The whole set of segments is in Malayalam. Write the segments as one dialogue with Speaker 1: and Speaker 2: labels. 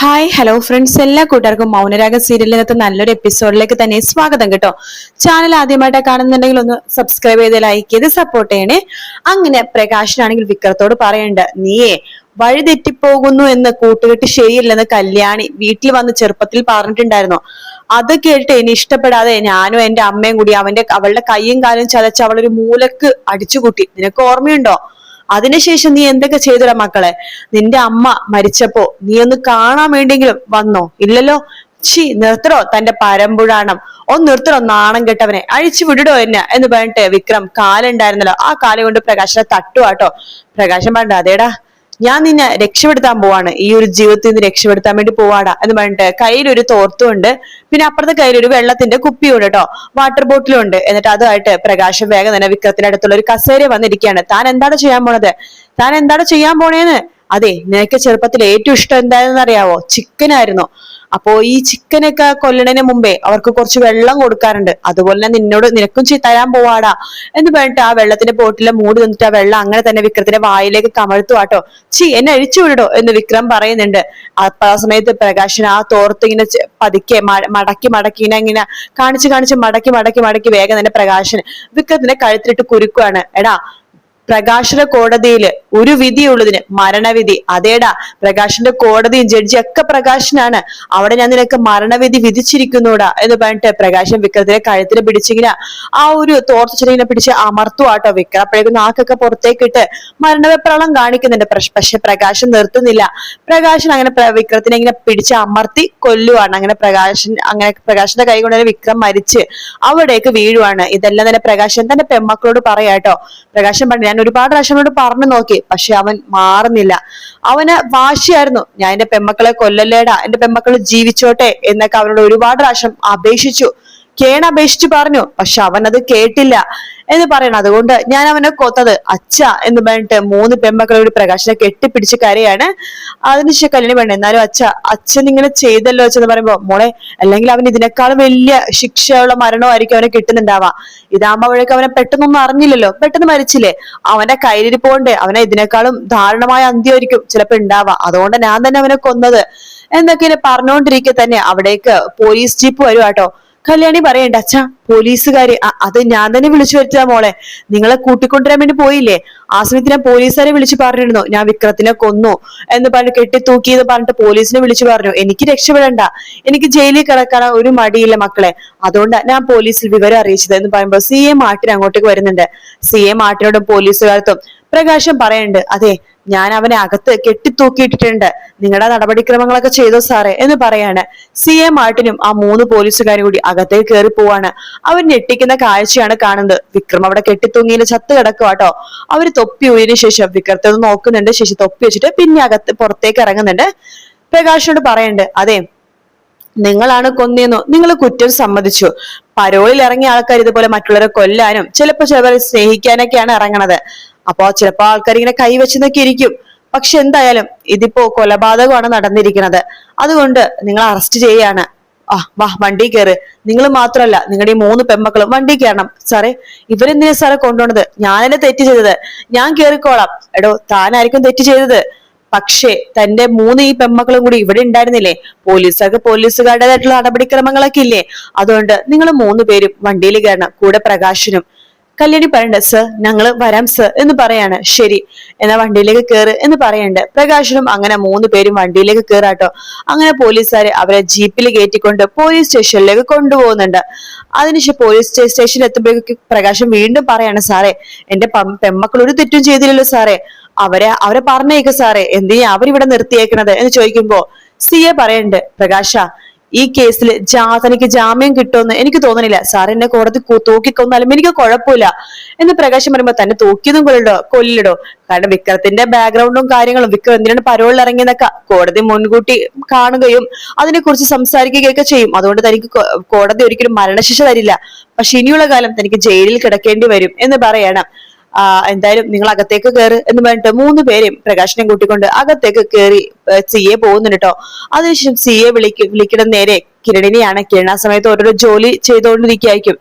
Speaker 1: ഹായ് ഹലോ ഫ്രണ്ട്സ്, എല്ലാ കൂട്ടുകാർക്കും മൗനരാഗ സീരിയലിനകത്ത് നല്ലൊരു എപ്പിസോഡിലേക്ക് തന്നെ സ്വാഗതം കേട്ടോ. ചാനൽ ആദ്യമായിട്ട് കാണുന്നുണ്ടെങ്കിൽ ഒന്ന് സബ്സ്ക്രൈബ് ചെയ്ത് ലൈക്ക് ചെയ്ത് സപ്പോർട്ട് ചെയ്യണേ. അങ്ങനെ പ്രകാശനാണെങ്കിൽ വിക്രത്തോട് പറയണ്ട, നീയേ വഴി തെറ്റിപ്പോകുന്നു എന്ന് കൂട്ടുകെട്ട് ശരിയില്ലെന്ന് കല്യാണി വീട്ടിൽ വന്ന് ചെറുപ്പത്തിൽ പറഞ്ഞിട്ടുണ്ടായിരുന്നു. അത് കേട്ടിട്ട് ഇനി ഇഷ്ടപ്പെടാതെ ഞാനും എന്റെ അമ്മയും കൂടി അവളുടെ കൈയും കാലും ചതച്ച് അവളൊരു മൂലക്ക് അടിച്ചുകൂട്ടി. നിനക്ക് ഓർമ്മയുണ്ടോ? അതിനുശേഷം നീ എന്തൊക്കെ ചെയ്തിട മക്കളെ? നിന്റെ അമ്മ മരിച്ചപ്പോ നീ ഒന്ന് കാണാൻ വേണ്ടെങ്കിലും വന്നോ? ഇല്ലല്ലോ. നിർത്തടോ തന്റെ പരമ്പുരാണം, ഒന്ന് നിർത്തടോ നാണം കെട്ടവനെ, അഴിച്ചു വിടടോ എന്നെ എന്ന് പറഞ്ഞിട്ട് വിക്രം കാലുണ്ടായിരുന്നല്ലോ, ആ കാല് കൊണ്ട് പ്രകാശനെ തട്ടുവാട്ടോ. പ്രകാശൻ പറഞ്ഞ, അതേടാ ഞാൻ നിന്നെ രക്ഷപ്പെടുത്താൻ പോവാണ്, ഈ ഒരു ജീവിതത്തിൽ നിന്ന് രക്ഷപ്പെടുത്താൻ വേണ്ടി പോവാടാ എന്ന് പറഞ്ഞിട്ട് കയ്യിലൊരു തോർത്തുണ്ട്, പിന്നെ അപ്പുറത്തെ കയ്യിലൊരു വെള്ളത്തിന്റെ കുപ്പിയുണ്ട് കേട്ടോ, വാട്ടർ ബോട്ടിലും ഉണ്ട്. എന്നിട്ട് അതുമായിട്ട് പ്രകാശം വേഗം തന്നെ വിക്രത്തിന്റെ അടുത്തുള്ള ഒരു കസേര വന്നിരിക്കുകയാണ്. താൻ എന്താണ് ചെയ്യാൻ പോണത്? താൻ എന്താണ് ചെയ്യാൻ പോണേന്ന്? അതെ, നിനക്ക് ചെറുപ്പത്തിൽ ഏറ്റവും ഇഷ്ടം എന്താണെന്ന് അറിയാവോ? ചിക്കൻ ആയിരുന്നു. അപ്പോ ഈ ചിക്കനൊക്കെ കൊല്ലണതിന് മുമ്പേ അവർക്ക് കുറച്ച് വെള്ളം കൊടുക്കാറുണ്ട്, അതുപോലെ തന്നെ നിനക്കും തരാൻ പോവാടാ എന്ന് പറഞ്ഞിട്ട് ആ വെള്ളത്തിന്റെ ബോട്ടിലെ മൂടി നിന്നിട്ട് ആ വെള്ളം അങ്ങനെ തന്നെ വിക്രത്തിന്റെ വായിലേക്ക് കമഴ്ത്തുവാട്ടോ. എന്നെ അഴിച്ചു വിടടോ എന്ന് വിക്രം പറയുന്നുണ്ട്. അപ്പൊ ആ സമയത്ത് പ്രകാശൻ ആ തോർത്ത് ഇങ്ങനെ പതുക്കെ മടക്കി മടക്കി ഇങ്ങനെ കാണിച്ച് മടക്കി വേഗം തന്നെ പ്രകാശൻ വിക്രത്തിന്റെ കഴുത്തിലിട്ട് കുരുക്കുവാണ്. എടാ, പ്രകാശന്റെ കോടതിയിൽ ഒരു വിധിയുള്ളതിന് മരണവിധി. അതേടാ, പ്രകാശന്റെ കോടതിയും ജഡ്ജിയും ഒക്കെ പ്രകാശനാണ്. അവിടെ ഞാൻ നിനക്ക് മരണവിധി വിധിച്ചിരിക്കുന്നൂടാ എന്ന് പറഞ്ഞിട്ട് പ്രകാശൻ വിക്രത്തിന്റെ കഴുത്തിൽ പിടിച്ചിങ്ങനെ ആ ഒരു തോർച്ചെടിനെ പിടിച്ച് അമർത്തുവാട്ടോ. വിക്രം അപ്പോഴേക്കും നാക്കൊക്കെ പുറത്തേക്ക് ഇട്ട് മരണവെപ്രളം കാണിക്കുന്നുണ്ട്. പക്ഷെ പ്രകാശൻ നിർത്തുന്നില്ല. പ്രകാശൻ അങ്ങനെ വിക്രത്തിനെ ഇങ്ങനെ പിടിച്ച് അമർത്തി കൊല്ലുവാണ്. അങ്ങനെ പ്രകാശന്റെ കൈ കൊണ്ട് വിക്രം മരിച്ച് അവിടേക്ക് വീഴുവാണ്. ഇതെല്ലാം തന്നെ പ്രകാശൻ തന്റെ പെമ്മക്കളോട് പറയാട്ടോ. പ്രകാശൻ പറഞ്ഞു, ഞാൻ ഒരുപാട് പ്രാവശ്യം പറഞ്ഞു നോക്കി, പക്ഷെ അവൻ മാറുന്നില്ല. അവന് വാശിയായിരുന്നു, ഞാൻ എന്റെ പെമ്മക്കളെ കൊല്ലല്ലേടാ, എന്റെ പെമ്മക്കൾ ജീവിച്ചോട്ടെ എന്നൊക്കെ അവനോട് ഒരുപാട് പ്രാവശ്യം അപേക്ഷിച്ചു, അപേക്ഷിച്ചു പറഞ്ഞു. പക്ഷെ അവൻ അത് കേട്ടില്ല എന്ന് പറയണം. അതുകൊണ്ട് ഞാൻ അവനെ കൊത്തത് അച്ഛ എന്ന് പറഞ്ഞിട്ട് 3 പെമ്മക്കളോട് പ്രകാശനെ കെട്ടിപ്പിടിച്ച് കരയാണ്. അതിനുശേഷം കല്യാണി പറഞ്ഞു, എന്നാലും അച്ഛൻ ഇങ്ങനെ ചെയ്തല്ലോ എന്ന് പറയുമ്പോ, മോളെ, അല്ലെങ്കിൽ അവൻ ഇതിനേക്കാളും വലിയ ശിക്ഷയുള്ള മരണമായിരിക്കും അവനെ കിട്ടുന്നുണ്ടാവാ. ഇതാകുമ്പോഴേക്കും അവനെ പെട്ടെന്നൊന്നും അറിഞ്ഞില്ലല്ലോ, പെട്ടെന്ന് മരിച്ചില്ലേ. അവന്റെ കയ്യിലിരിപ്പോണ്ട് അവനെ ഇതിനേക്കാളും ദാരുണമായ അന്ത്യമായിരിക്കും ചിലപ്പോ ഉണ്ടാവാ. അതുകൊണ്ട് ഞാൻ തന്നെ അവനെ കൊന്നത് എന്നൊക്കെ പറഞ്ഞുകൊണ്ടിരിക്കെ തന്നെ അവിടേക്ക് പോലീസ് ജീപ്പ് വരുവാട്ടോ. കല്യാണി പറയണ്ട, അച്ഛാ പോലീസുകാര് അത് ഞാൻ തന്നെ വിളിച്ചു വരുത്തിയ മോളെ, നിങ്ങളെ കൂട്ടിക്കൊണ്ടുവരാൻ വേണ്ടി പോയില്ലേ, ആ സമയത്ത് ഞാൻ പോലീസുകാരെ വിളിച്ചു പറഞ്ഞിരുന്നു ഞാൻ വിക്രത്തിനെ കൊന്നു എന്ന് പറഞ്ഞ് കെട്ടിത്തൂക്കി എന്ന് പറഞ്ഞിട്ട് പോലീസിനെ വിളിച്ചു പറഞ്ഞു. എനിക്ക് രക്ഷപ്പെടണ്ട, എനിക്ക് ജയിലിൽ കിടക്കാൻ ഒരു മടിയില്ല മക്കളെ, അതുകൊണ്ട് ഞാൻ പോലീസിൽ വിവരം അറിയിച്ചത് എന്ന് പറയുമ്പോൾ CA മാർട്ടിൻ അങ്ങോട്ടേക്ക് വരുന്നുണ്ട്. CA മാർട്ടിനോടും പോലീസുകാർക്കും പ്രകാശം പറയുന്നുണ്ട്, അതെ ഞാൻ അവനെ അകത്ത് കെട്ടിത്തൂക്കിയിട്ടിട്ടുണ്ട്, നിങ്ങളുടെ നടപടിക്രമങ്ങളൊക്കെ ചെയ്തോ സാറേ എന്ന് പറയാണ്. CA മാർട്ടിനും ആ 3 പോലീസുകാരും കൂടി അകത്തേക്ക് കയറി പോവാണ്. അവർ ഞെട്ടിക്കുന്ന കാഴ്ചയാണ് കാണുന്നത്. വിക്രം അവിടെ കെട്ടിത്തൂങ്ങിയിൽ ചത്ത് കിടക്കുവാട്ടോ. അവര് തൊപ്പി ഊരിന് ശേഷം വിക്രത്തെ ഒന്ന് നോക്കുന്നുണ്ട്. ശേഷം തൊപ്പി വെച്ചിട്ട് പിന്നെ പുറത്തേക്ക് ഇറങ്ങുന്നുണ്ട്. പ്രകാശനോട് പറയുന്നുണ്ട്, അതെ നിങ്ങളാണ് കൊന്നേന്നു, നിങ്ങൾ കുറ്റം സമ്മതിച്ചു. പരോളിൽ ഇറങ്ങിയ ആൾക്കാർ ഇതുപോലെ മറ്റുള്ളവരെ കൊല്ലാനും ചിലവരെ സ്നേഹിക്കാനൊക്കെയാണ് ഇറങ്ങണത്. അപ്പോ ചിലപ്പോ ആൾക്കാർ ഇങ്ങനെ കൈവച്ചെന്നൊക്കെ ഇരിക്കും. പക്ഷെ എന്തായാലും ഇതിപ്പോ കൊലപാതകമാണ് നടന്നിരിക്കുന്നത്. അതുകൊണ്ട് നിങ്ങൾ അറസ്റ്റ് ചെയ്യാണ്. വാ വണ്ടി കയറ്. നിങ്ങൾ മാത്രമല്ല നിങ്ങളുടെ ഈ 3 പെമ്മക്കളും വണ്ടി കയറണം. സാറേ, ഇവരെന്തിനാ സാറെ കൊണ്ടുപോണത്? ഞാനല്ലേ തെറ്റ് ചെയ്തത്, ഞാൻ കേറിക്കോളാം. എടോ, താനായിരിക്കും തെറ്റ് ചെയ്തത്. പക്ഷേ തന്റെ 3 ഈ പെമ്മക്കളും കൂടി ഇവിടെ ഉണ്ടായിരുന്നില്ലേ? പോലീസുകാരുടേതായിട്ടുള്ള നടപടിക്രമങ്ങളൊക്കെ ഇല്ലേ? അതുകൊണ്ട് നിങ്ങൾ 3 പേരും വണ്ടിയിൽ കയറണം, കൂടെ പ്രകാശനും. കല്യാണി പറയണ്ട, സർ ഞങ്ങള് വരാം സർ എന്ന് പറയാണ്. ശരി, എന്നാ വണ്ടിയിലേക്ക് കയറ് എന്ന് പറയണ്ട്. പ്രകാശനും അങ്ങനെ 3 പേരും വണ്ടിയിലേക്ക് കയറാട്ടോ. അങ്ങനെ പോലീസുകാര് അവരെ ജീപ്പിൽ കയറ്റിക്കൊണ്ട് പോലീസ് സ്റ്റേഷനിലേക്ക് കൊണ്ടുപോകുന്നുണ്ട്. അതിനുശേഷം പോലീസ് സ്റ്റേഷനിൽ എത്തുമ്പോഴേക്ക് പ്രകാശം വീണ്ടും പറയാണ്, സാറേ എന്റെ പെമ്മക്കൾ ഒരു തെറ്റും ചെയ്തില്ലല്ലോ സാറേ, അവരെ പറഞ്ഞേക്ക് സാറേ, എന്തിനാ അവരിവിടെ നിർത്തിയേക്കണത് എന്ന് ചോദിക്കുമ്പോ CA പറയണ്ട്, പ്രകാശ ഈ കേസിൽ തനിക്ക് ജാമ്യം കിട്ടുമെന്ന് എനിക്ക് തോന്നണില്ല, സാർ എന്നെ കോടതി തൂക്കിക്കൊന്നാലും എനിക്ക് കുഴപ്പമില്ല എന്ന് പ്രകാശം പറയുമ്പോ, തന്നെ തൂക്കിയതും കൊല്ലിടോ, കാരണം വിക്രത്തിന്റെ ബാക്ക്ഗ്രൗണ്ടും കാര്യങ്ങളും വിക്രം എന്തിനാണ് പരോളിൽ ഇറങ്ങിയെന്നൊക്കെ കോടതി മുൻകൂട്ടി കാണുകയും അതിനെക്കുറിച്ച് സംസാരിക്കുകയൊക്കെ ചെയ്യും. അതുകൊണ്ട് തനിക്ക് കോടതി ഒരിക്കലും മരണശിക്ഷ തരില്ല, പക്ഷെ ഇനിയുള്ള കാലം തനിക്ക് ജയിലിൽ കിടക്കേണ്ടി വരും എന്ന് പറയണം. എന്തായാലും നിങ്ങൾ അകത്തേക്ക് കയറ് എന്ന് പറഞ്ഞിട്ട് 3 പേരെയും പ്രകാശിനെ കൂട്ടിക്കൊണ്ട് അകത്തേക്ക് കയറി സിയെ പോകുന്നുണ്ട് കേട്ടോ. അതിനുശേഷം സിയെ വിളിക്കണം നേരെ കിരണിനെയാണ്. കിരൺ ആ സമയത്ത് ഓരോരോ ജോലി ചെയ്തുകൊണ്ടിരിക്കുകയായിരിക്കും.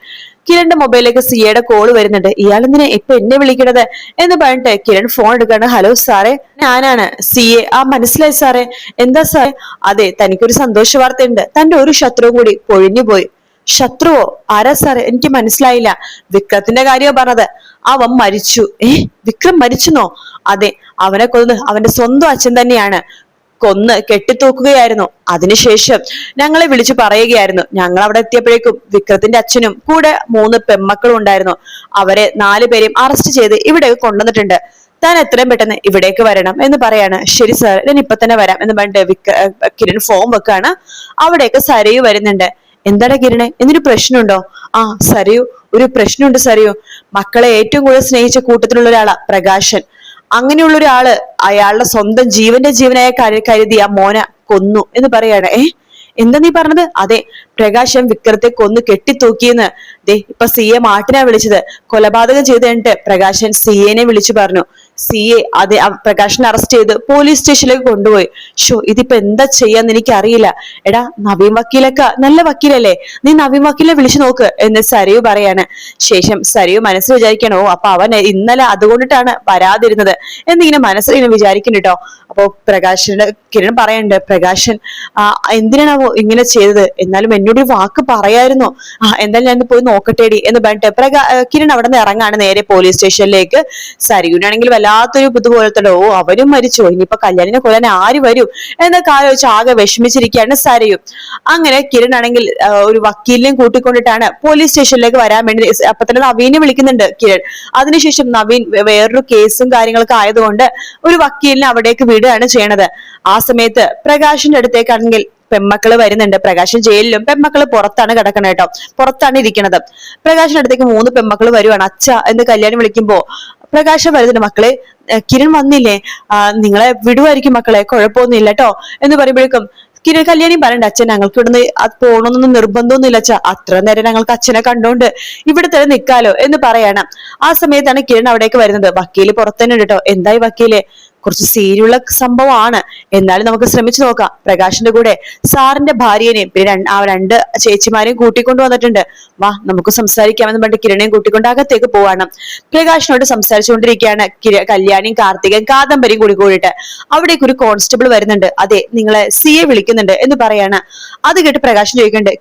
Speaker 1: കിരണിന്റെ മൊബൈലിലേക്ക് സിയയുടെ കോള് വരുന്നുണ്ട്. ഇയാൾ എന്തിനാ ഇപ്പൊ എന്നെ വിളിക്കണത് എന്ന് പറഞ്ഞിട്ട് കിരൺ ഫോൺ എടുക്കാണ്. ഹലോ സാറേ, ഞാനാണ് സിയെ. മനസ്സിലായി സാറേ. എന്താ സാറേ? അതെ, തനിക്കൊരു സന്തോഷ വാർത്തയുണ്ട്. തന്റെ ഒരു ശത്രുവും കൂടി പൊഴിഞ്ഞുപോയി. ശത്രുവോ? ആരാ സാറേ? എനിക്ക് മനസ്സിലായില്ല. വിക്രത്തിന്റെ കാര്യമോ പറഞ്ഞത്. അവൻ മരിച്ചു. വിക്രം മരിച്ചെന്നോ? അതെ, അവനെ കൊന്ന് അവന്റെ സ്വന്തം അച്ഛൻ തന്നെയാണ് കൊന്ന് കെട്ടിത്തൂക്കുകയായിരുന്നു. അതിനുശേഷം ഞങ്ങളെ വിളിച്ചു പറയുകയായിരുന്നു. ഞങ്ങൾ അവിടെ എത്തിയപ്പോഴേക്കും വിക്രത്തിന്റെ അച്ഛനും കൂടെ 3 പെൺമക്കളും ഉണ്ടായിരുന്നു. അവരെ 4 പേരെയും അറസ്റ്റ് ചെയ്ത് ഇവിടെ കൊണ്ടുവന്നിട്ടുണ്ട്. താൻ എത്രയും പെട്ടെന്ന് ഇവിടേക്ക് വരണം എന്ന് പറയാണ്. ശരി സാർ, ഞാൻ ഇപ്പൊ തന്നെ വരാം എന്ന് പറഞ്ഞിട്ട് കിരൺ ഫോം വെക്കാണ്. അവിടേക്ക് സരയു വരുന്നുണ്ട്. എന്താണ് കിരണെ, എന്തൊരു പ്രശ്നമുണ്ടോ? സരയു, ഒരു പ്രശ്നമുണ്ട് സരയു. മക്കളെ ഏറ്റവും കൂടുതൽ സ്നേഹിച്ച കൂട്ടത്തിലുള്ള ഒരാളാ പ്രകാശൻ. അങ്ങനെയുള്ള ഒരാള് അയാളുടെ സ്വന്തം ജീവനായ കരുതി ആ മോനെ കൊന്നു എന്ന് പറയാണ്. എന്താ നീ പറഞ്ഞത്? അതെ, പ്രകാശൻ വിക്രത്തെ കൊന്നു കെട്ടിത്തൂക്കിയെന്ന്. ഇപ്പൊ സിയെ മാട്ടിനാ വിളിച്ചത്. കൊലപാതകം ചെയ്ത് കഴിഞ്ഞിട്ട് പ്രകാശൻ സിയെ വിളിച്ചു പറഞ്ഞു. സിയെ അതെ പ്രകാശനെ അറസ്റ്റ് ചെയ്ത് പോലീസ് സ്റ്റേഷനിലേക്ക് കൊണ്ടുപോയി. ഇതിപ്പോ എന്താ ചെയ്യാന്ന് എനിക്ക് അറിയില്ല. എടാ, നവീൻ വക്കീലൊക്കെ നല്ല വക്കീലല്ലേ, നീ നവീൻ വക്കീലിനെ വിളിച്ചു നോക്ക് എന്ന് സരയു പറയാണ്. ശേഷം സരയു മനസ്സിൽ വിചാരിക്കണോ, അപ്പൊ അവൻ ഇന്നലെ അതുകൊണ്ടിട്ടാണ് വരാതിരുന്നത് എന്നിങ്ങനെ മനസ്സിൽ ഇങ്ങനെ വിചാരിക്കുന്നുട്ടോ. അപ്പൊ കിരൺ പറയണ്ട്, പ്രകാശൻ എന്തിനാണാവോ ഇങ്ങനെ ചെയ്തത്? എന്നാലും എന്നോട് വാക്ക് പറയായിരുന്നു. എന്തായാലും ഞാൻ പോയി നോക്കട്ടേടി എന്ന് പറഞ്ഞിട്ട് കിരൺ അവിടെ നിന്ന് ഇറങ്ങാണ് നേരെ പോലീസ് സ്റ്റേഷനിലേക്ക്. സരയുനാണെങ്കിൽ വല്ലാത്തൊരു ഇതുപോലത്തെ അവരും മരിച്ചോ, ഇനിയിപ്പൊ കല്യാണിനെ കൊല്ലാൻ ആര് വരും എന്നൊക്കെ ആലോചിച്ച് ആകെ വിഷമിച്ചിരിക്കുകയാണ് സരയു. അങ്ങനെ കിരൺ ആണെങ്കിൽ ഒരു വക്കീലിനെയും കൂട്ടിക്കൊണ്ടിട്ടാണ് പോലീസ് സ്റ്റേഷനിലേക്ക് വരാൻ വേണ്ടി. അപ്പൊ തന്നെ നവീനെ വിളിക്കുന്നുണ്ട് കിരൺ. അതിനുശേഷം നവീൻ വേറൊരു കേസും കാര്യങ്ങളൊക്കെ ആയതുകൊണ്ട് ഒരു വക്കീലിനെ അവിടേക്ക് വിടുകയാണ് ചെയ്യണത്. ആ സമയത്ത് പ്രകാശിന്റെ അടുത്തേക്കാണെങ്കിൽ പെൺമക്കള് വരുന്നുണ്ട്. പ്രകാശൻ ജയിലിലും പെൺമക്കള് പുറത്താണ് കിടക്കണത് കേട്ടോ, പുറത്താണ് ഇരിക്കണത്. പ്രകാശിന്റെ അടുത്തേക്ക് 3 പെൺമക്കള് വരുവാണ്. അച്ഛ എന്ന് കല്യാണം വിളിക്കുമ്പോ പ്രകാശൻ വരുന്നുണ്ട്. മക്കളെ, കിരൺ വന്നില്ലേ? നിങ്ങളെ വിടുവായിരിക്കും മക്കളെ, കുഴപ്പമൊന്നുമില്ല കേട്ടോ എന്ന് പറയുമ്പോഴേക്കും കല്യാണി പറയണ്ട, അച്ഛൻ ഞങ്ങൾക്ക് ഇവിടുന്ന് പോകണമെന്നൊന്നും നിർബന്ധമൊന്നുമില്ല അച്ഛ, അത്ര നേരം ഞങ്ങൾക്ക് അച്ഛനെ കണ്ടോണ്ട് ഇവിടെ തന്നെ നിക്കാലോ എന്ന് പറയണം. ആ സമയത്താണ് കിരൺ അവിടേക്ക് വരുന്നത്. വക്കീല് പുറത്തന്നെ ഉണ്ട് കേട്ടോ. എന്തായി വക്കീല്? കുറച്ച് സീരിയുള്ള സംഭവമാണ്, എന്നാലും നമുക്ക് ശ്രമിച്ചു നോക്കാം. പ്രകാശിന്റെ കൂടെ സാറിന്റെ ഭാര്യനെയും പിന്നെ 2 ചേച്ചിമാരെയും കൂട്ടിക്കൊണ്ടു വന്നിട്ടുണ്ട്. വാ, നമുക്ക് സംസാരിക്കാമെന്ന് പറഞ്ഞിട്ട് കിരണയും കൂട്ടിക്കൊണ്ട് അകത്തേക്ക് പോവാണ്. പ്രകാശിനോട് സംസാരിച്ചുകൊണ്ടിരിക്കുകയാണ് കല്യാണിയും കാർത്തികയും കാദംബരിയും കൂടിയിട്ട്. അവിടേക്ക് ഒരു കോൺസ്റ്റബിൾ വരുന്നുണ്ട്. അതെ, നിങ്ങളെ സിയെ വിളിക്കുന്നുണ്ട് എന്ന് പറയാണ്. അത് കേട്ട് പ്രകാശൻ ചോദിക്കുന്നുണ്ട്,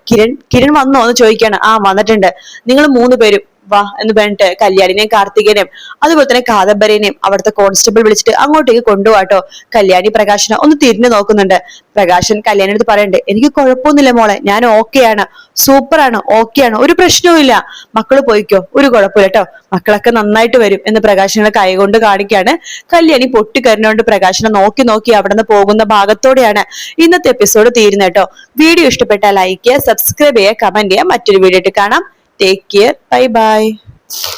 Speaker 1: കിരൺ വന്നോ എന്ന് ചോദിക്കാണ്. വന്നിട്ടുണ്ട്. നിങ്ങൾ 3 പേരും വാ എന്ന് പറഞ്ഞിട്ട് കല്യാണിനെയും കാർത്തികനെയും അതുപോലെ തന്നെ കാദംബരിനെയും അവിടുത്തെ കോൺസ്റ്റബിൾ വിളിച്ചിട്ട് അങ്ങോട്ടേക്ക് കൊണ്ടുപോവാട്ടോ. കല്യാണി പ്രകാശനെ ഒന്ന് തിരിഞ്ഞു നോക്കുന്നുണ്ട്. പ്രകാശൻ കല്യാണി അടുത്ത് പറയണ്ടേ, എനിക്ക് കുഴപ്പമൊന്നുമില്ല മോളെ, ഞാൻ ഓക്കെയാണ്, സൂപ്പറാണ്, ഓക്കെയാണ്, ഒരു പ്രശ്നവും ഇല്ല, മക്കള് പോയിക്കോ, ഒരു കുഴപ്പമില്ല കേട്ടോ, മക്കളൊക്കെ നന്നായിട്ട് വരും എന്ന് പ്രകാശനെ കൈകൊണ്ട് കാണിക്കാണ്. കല്യാണി പൊട്ടിക്കരഞ്ഞുകൊണ്ട് പ്രകാശനെ നോക്കി അവിടെ നിന്ന് പോകുന്ന ഭാഗത്തോടെയാണ് ഇന്നത്തെ എപ്പിസോഡ് തീരുന്നത് കേട്ടോ. വീഡിയോ ഇഷ്ടപ്പെട്ടാൽ ലൈക്ക് ചെയ്യുക, സബ്സ്ക്രൈബ് ചെയ്യുക, കമന്റ് ചെയ്യുക. മറ്റൊരു വീഡിയോ ആയിട്ട് കാണാം. Take care. Bye bye.